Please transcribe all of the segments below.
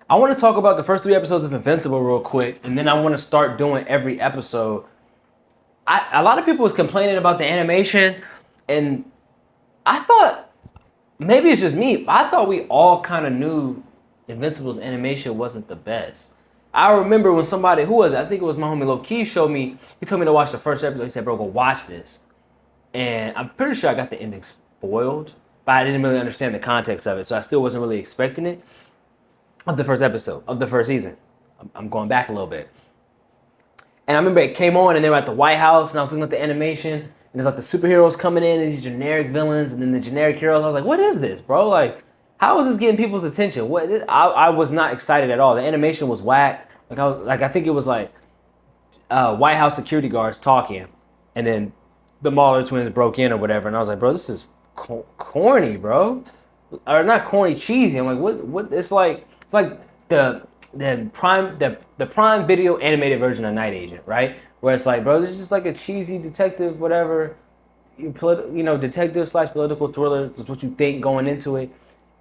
I want to talk about the first 3 episodes of Invincible real quick, and then I want to start doing every episode. A lot of people was complaining about the animation, and I thought maybe it's just me. I thought we all kind of knew Invincible's animation wasn't the best. I remember when somebody, who was it? I think it was my homie Low Key, showed me. He told me to watch the first episode. He said, "Bro, go watch this." And I'm pretty sure I got the ending spoiled, but I didn't really understand the context of it, so I still wasn't really expecting it. Of the first episode of the first season, I'm going back a little bit. And I remember it came on and they were at the White House and I was looking at the animation and there's like the superheroes coming in and these generic villains and then the generic heroes. I was like, what is this, bro? Like, how is this getting people's attention? I was not excited at all. The animation was whack. I think it was like White House security guards talking and then the Mauler twins broke in or whatever. And I was like, bro, this is corny, bro. Or not corny, cheesy. I'm like, what? It's like the Prime Video animated version of Night Agent, right? Where it's like, bro, this is just like a cheesy detective, whatever, detective / political thriller. That's what you think going into it,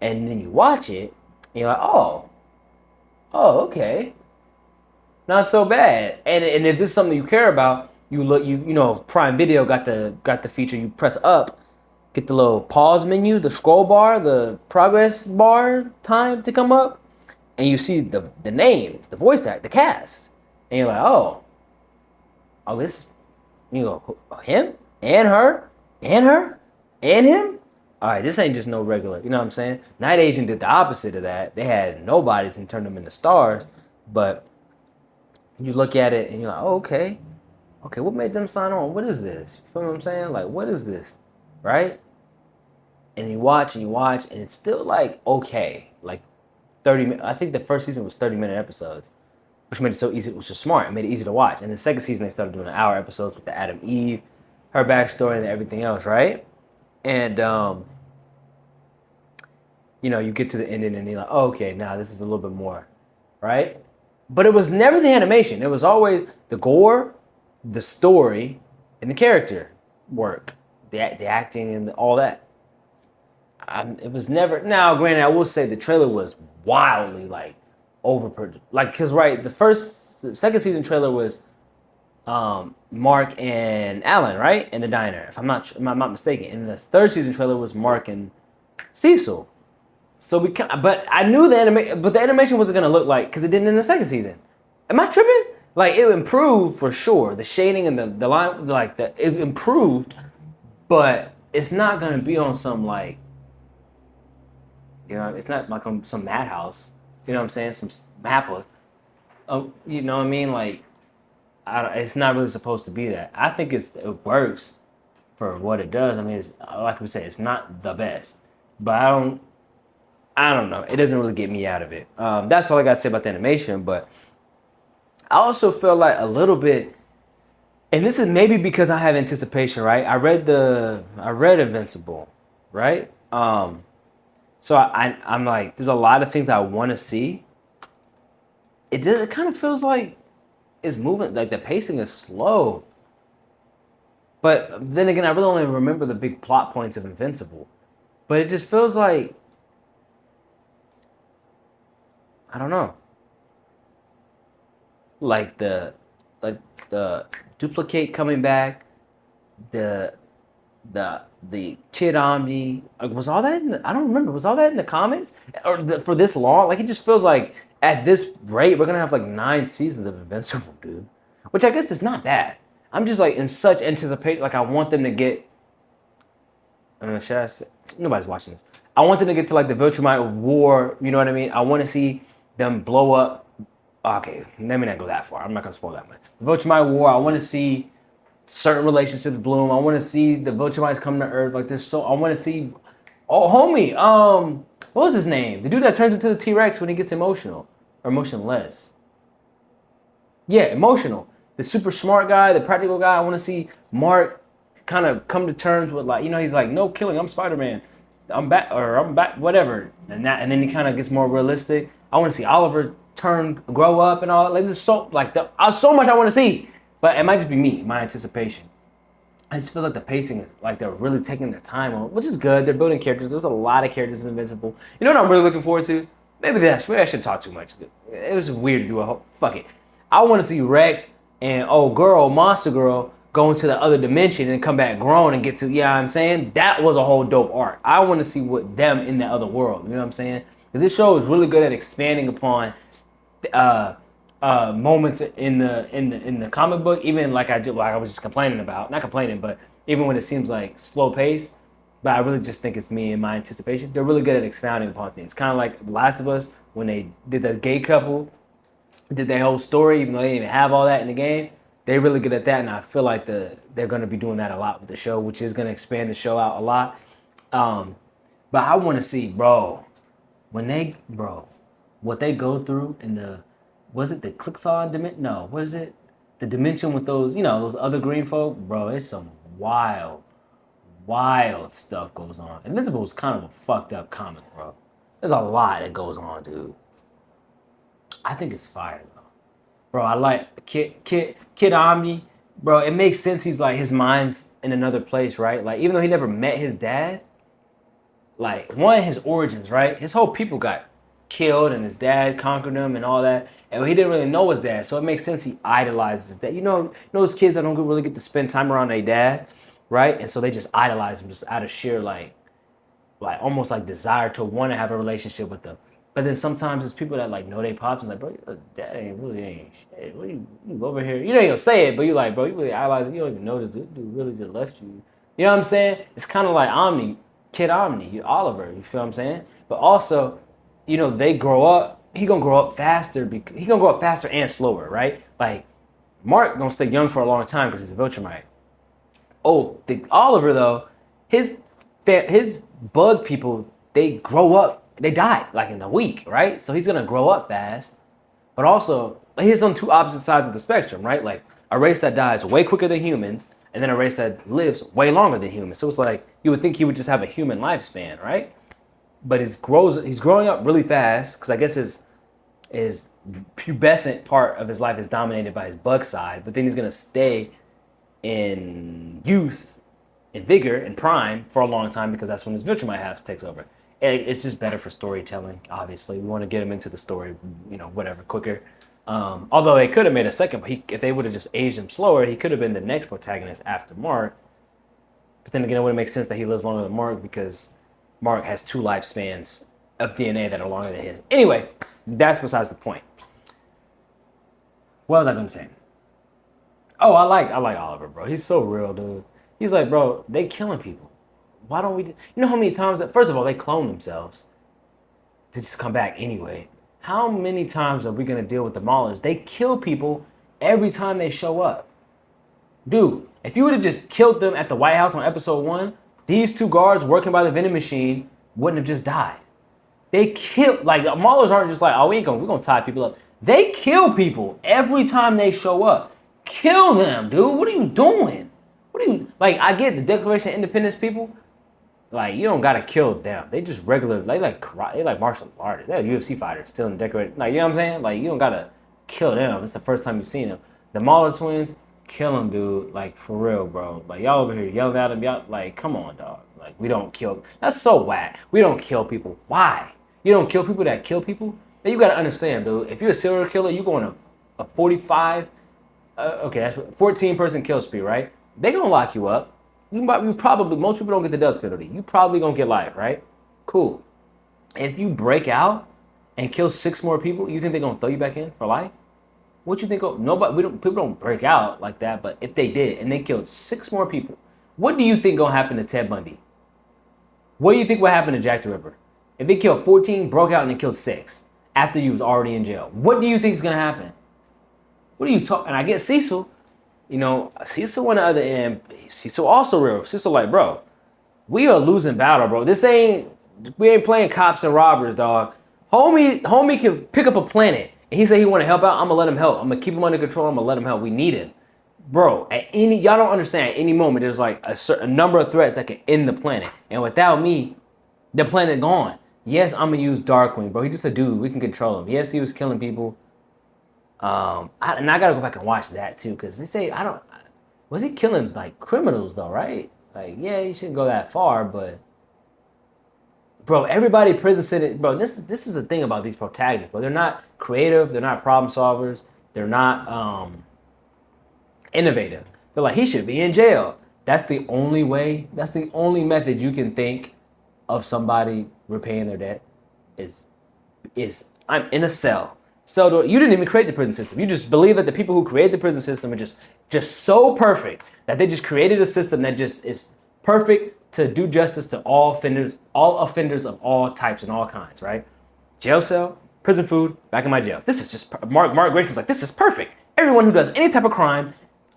and then you watch it, and you're like, oh, okay, not so bad. And if this is something you care about, you look, Prime Video got the feature. You press up, get the little pause menu, the scroll bar, the progress bar time to come up. And you see the names, the voice act, the cast. And you're like, oh, this, you go, him, and her, and her, and him? All right, this ain't just no regular, you know what I'm saying? Night Agent did the opposite of that. They had nobodies and turned them into stars. But you look at it and you're like, oh, okay, what made them sign on? What is this? You feel what I'm saying? Like, what is this, right? And you watch, and it's still like, okay, like, 30. I think the first season was 30-minute episodes, which made it so easy. It was just smart. It made it easy to watch. And the second season, they started doing hour episodes with the Adam Eve, her backstory, and everything else, right? And, you get to the ending and you're like, oh, okay, now this is a little bit more, right? But it was never the animation. It was always the gore, the story, and the character work, the acting, and all that. It was never. Now, granted, I will say the trailer was wildly overproduced. Because the second season trailer was Mark and Alan, right, in the diner. If I'm not mistaken. And the third season trailer was Mark and Cecil. So but I knew the animation wasn't gonna look like, because it didn't in the second season. Am I tripping? Like, it improved for sure. The shading and the line, it improved, but it's not gonna be on some it's not like on some madhouse. You know what I'm saying? Some Mappa. You know what I mean? It's not really supposed to be that. I think it works for what it does. I mean, it's, like we said, it's not the best, but I don't know. It doesn't really get me out of it. That's all I got to say about the animation. But I also feel like a little bit, and this is maybe because I have anticipation, right? I read Invincible, right? So I'm like, there's a lot of things I want to see. It kind of feels like it's moving, like the pacing is slow. But then again, I really only remember the big plot points of Invincible. But it just feels like, I don't know. Like the duplicate coming back, the Kid Omni, was all that I don't remember. Was all that in the comics? Or for this long? Like, it just feels like at this rate, we're going to have 9 seasons of Invincible, dude. Which I guess is not bad. I'm just in such anticipation. I want them to get, should I say? Nobody's watching this. I want them to get to the Viltrumite War. You know what I mean? I want to see them blow up. Okay, let me not go that far. I'm not going to spoil that much. The Viltrumite War, I want to see certain relationships bloom. I want to see the Viltrumites come to Earth. I want to see, homie, what was his name? The dude that turns into the T-Rex when he gets emotional. Or emotionless. Yeah, emotional. The super smart guy, the practical guy. I want to see Mark kind of come to terms with he's like, no killing, I'm Spider-Man. I'm back, whatever. And then he kind of gets more realistic. I want to see Oliver grow up and all that. There's so much I want to see. But it might just be me, my anticipation. It just feels like the pacing is they're really taking their time on, which is good. They're building characters. There's a lot of characters in Invincible. You know what I'm really looking forward to? maybe I shouldn't talk too much. It was weird to do a whole, fuck it. I want to see Rex and Monster Girl, go into the other dimension and come back grown and get to, you know what I'm saying? That was a whole dope arc. I want to see what them in the other world, you know what I'm saying? Because this show is really good at expanding upon moments in the comic book, even like I was just complaining about, not complaining, but even when it seems like slow pace. But I really just think it's me and my anticipation. They're really good at expounding upon things. Kind of like The Last of Us, when they did the gay couple, did their whole story, even though they didn't even have all that in the game. They're really good at that, and I feel like they're going to be doing that a lot with the show, which is going to expand the show out a lot. But I want to see, what they go through in was it the Clixon dimension? No, what is it? The dimension with those other green folk? Bro, it's some wild stuff goes on. Invincible is kind of a fucked up comic, bro. There's a lot that goes on, dude. I think it's fire, though. Bro, I like Kid Omni. Bro, it makes sense he's like, his mind's in another place, right? Like, even though he never met his dad, like, his origins, right? His whole people got killed and his dad conquered him and all that. And he didn't really know his dad, so it makes sense he idolizes his dad. You know those kids that don't really get to spend time around their dad, right? And so they just idolize him just out of sheer, like almost like desire to want to have a relationship with them. But then sometimes it's people that like know they pops and like, bro, your dad ain't shit. What you over here? You don't even say it, but you like, bro, you really idolize it. You don't even know this dude really just left you. You know what I'm saying? It's kind of like Kid Omni, Oliver. You feel what I'm saying? But also, they grow up. He gonna grow up faster. He gonna grow up faster and slower, right? Like Mark gonna stay young for a long time because he's a Viltrumite. Oh, Oliver though, his bug people, they grow up. They died like in a week, right? So he's gonna grow up fast, but also he's on two opposite sides of the spectrum, right? Like a race that dies way quicker than humans, and then a race that lives way longer than humans. So it's like you would think he would just have a human lifespan, right? But he's growing up really fast because I guess his pubescent part of his life is dominated by his bug side, but then he's gonna stay in youth, in vigor, in prime for a long time because that's when his Viltrumite half takes over. It's just better for storytelling, obviously. We want to get him into the story, whatever, quicker. Although they could have made a second, but if they would have just aged him slower, he could have been the next protagonist after Mark. But then again, it wouldn't make sense that he lives longer than Mark because Mark has 2 lifespans of DNA that are longer than his. Anyway, that's besides the point. What was I going to say? Oh, I like Oliver, bro. He's so real, dude. He's like, bro, they killing people. Why don't we? You know how many times first of all, they clone themselves to just come back anyway. How many times are we going to deal with the Maulers? They kill people every time they show up. Dude, if you would have just killed them at the White House on episode 1, these 2 guards working by the vending machine wouldn't have just died. They kill, like, the Maulers aren't just like, oh, we're going to tie people up. They kill people every time they show up. Kill them, dude. What are you doing? I get the Declaration of Independence people. Like, you don't gotta kill them. They just regular, they like martial artists. They're UFC fighters still in decorated. Like, you know what I'm saying? Like, you don't gotta kill them. It's the first time you've seen them. The Mauler twins, kill them, dude. Like, for real, bro. Like, y'all over here yelling at them. Y'all, like, come on, dog. Like, we don't kill. That's so whack. We don't kill people. Why? You don't kill people that kill people? Then you gotta understand, dude. If you're a serial killer, you go on a 45, that's 14-person kill spree, right? They gonna lock you up. Most people don't get the death penalty. You probably gonna get life, right? Cool. If you break out and kill 6 more people, you think they're gonna throw you back in for life? What you think? People don't break out like that, but if they did and they killed 6 more people, what do you think gonna happen to Ted Bundy? What do you think would happen to Jack the Ripper? If they killed 14, broke out, and they killed 6 after you was already in jail, what do you think is gonna happen? What are you talking? And I get Cecil. Cecil on the other end, Cecil also real. Cecil like, bro, we are losing battle, bro. We ain't playing cops and robbers, dog. Homie can pick up a planet, and he said he want to help out. I'm gonna let him help. I'm gonna keep him under control. I'm gonna let him help. We need him, bro. Y'all don't understand. At any moment, there's like a certain number of threats that can end the planet, and without me, the planet gone. Yes, I'm gonna use Darkwing, bro. He's just a dude. We can control him. Yes, he was killing people. I gotta go back and watch that too, because they say was he killing like criminals though, right? Like, yeah, he shouldn't go that far, but bro, everybody prison sentence, bro. This is the thing about these protagonists, bro. They're not creative. They're not problem solvers. They're not innovative. They're like, he should be in jail. That's the only way. That's the only method you can think of somebody repaying their debt is I'm in a cell. So you didn't even create the prison system. You just believe that the people who create the prison system are just so perfect that they just created a system that just is perfect to do justice to all offenders of all types and all kinds, right? Jail cell, prison food, back in my jail. This is just Mark Grayson's like, this is perfect. Everyone who does any type of crime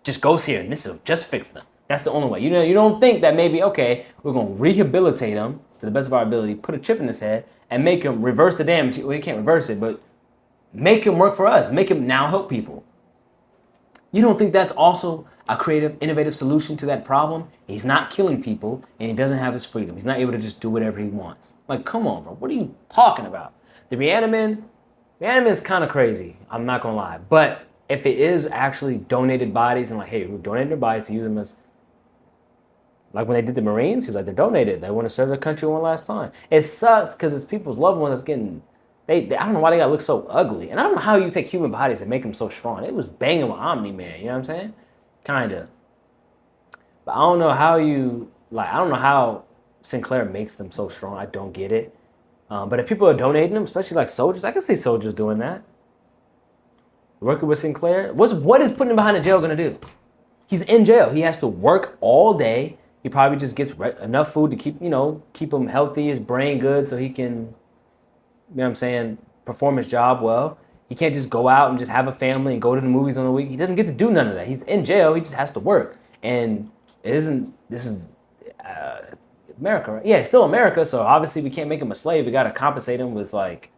just goes here and this will just fix them. That's the only way. You know, you don't think that maybe, okay, we're gonna rehabilitate him to the best of our ability, put a chip in his head, and make him reverse the damage. Well, you can't reverse it, but make him work for us. Make him now help people. You don't think that's also a creative, innovative solution to that problem? He's not killing people and he doesn't have his freedom. He's not able to just do whatever he wants. Like, come on, bro. What are you talking about? The Reanimin is kind of crazy. I'm not gonna lie. But if it is actually donated bodies and like, hey, we're donating their bodies to use them as, like when they did the Marines, he was like, they're donated. They want to serve their country one last time. It sucks because it's people's loved ones that's getting, I don't know why they gotta look so ugly. And I don't know how you take human bodies and make them so strong. It was banging with Omni-Man, you know what I'm saying? Kinda. But I don't know how I don't know how Sinclair makes them so strong. I don't get it. But if people are donating them, especially like soldiers, I can see soldiers doing that. Working with Sinclair. What is putting him behind the jail gonna do? He's in jail. He has to work all day. He probably just gets enough food to keep him healthy, his brain good, so he can, you know what I'm saying, perform his job well. He can't just go out and just have a family and go to the movies on the week. He doesn't get to do none of that. He's in jail. He just has to work. And this is America, right? Yeah, it's still America, so obviously we can't make him a slave. We got to compensate him with like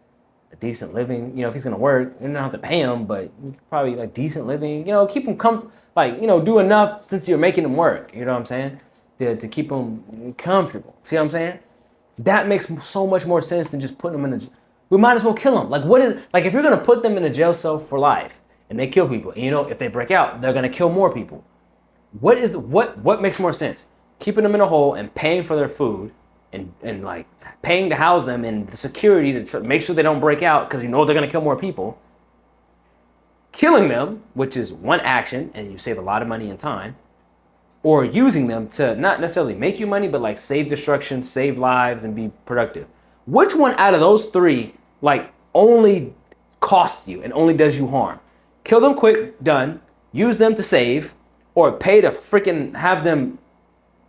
a decent living. You know, if he's going to work, you don't have to pay him, but probably like decent living. You know, keep him do enough since you're making him work. You know what I'm saying? To keep him comfortable. See what I'm saying? That makes so much more sense than just putting him in we might as well kill them. Like if you're gonna put them in a jail cell for life and they kill people, and if they break out, they're gonna kill more people. What makes more sense? Keeping them in a hole and paying for their food and like paying to house them and the security to make sure they don't break out because they're gonna kill more people. Killing them, which is one action, and you save a lot of money and time, or using them to not necessarily make you money, but like save destruction, save lives, and be productive. Which one out of those three like only costs you and only does you harm? Kill them quick, done. Use them to save, or pay to freaking have them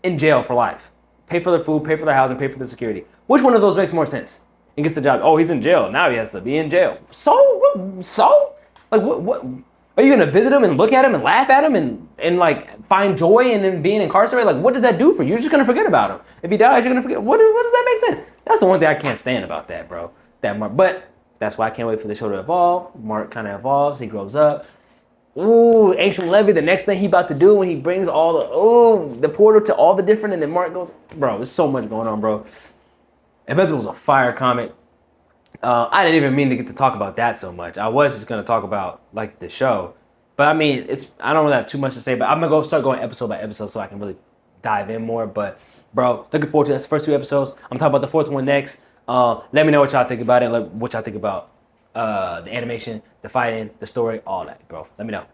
in jail for life. Pay for their food, pay for their housing, pay for their security. Which one of those makes more sense and gets the job? Oh, he's in jail. Now he has to be in jail. So? Like what? Are you gonna visit him and look at him and laugh at him and like find joy in him being incarcerated? Like what does that do for you? You're just gonna forget about him. If he dies, you're gonna forget. What does that make sense? That's the one thing I can't stand about that, bro. That Mark, but that's why I can't wait for the show to evolve. Mark kind of evolves. He grows up. Ooh, Ancient Levy. The next thing he about to do when he brings all the portal to all the different, and then Mark goes, bro. There's so much going on, bro. Invincible was a fire comic. I didn't even mean to get to talk about that so much. I was just gonna talk about like the show, but I mean, I don't really have too much to say. But I'm gonna start going episode by episode so I can really dive in more. But bro, looking forward to that's the first 2 episodes. I'm talking about the 4th one next. Let me know what y'all think about it. What y'all think about the animation, the fighting, the story, all that, bro. Let me know.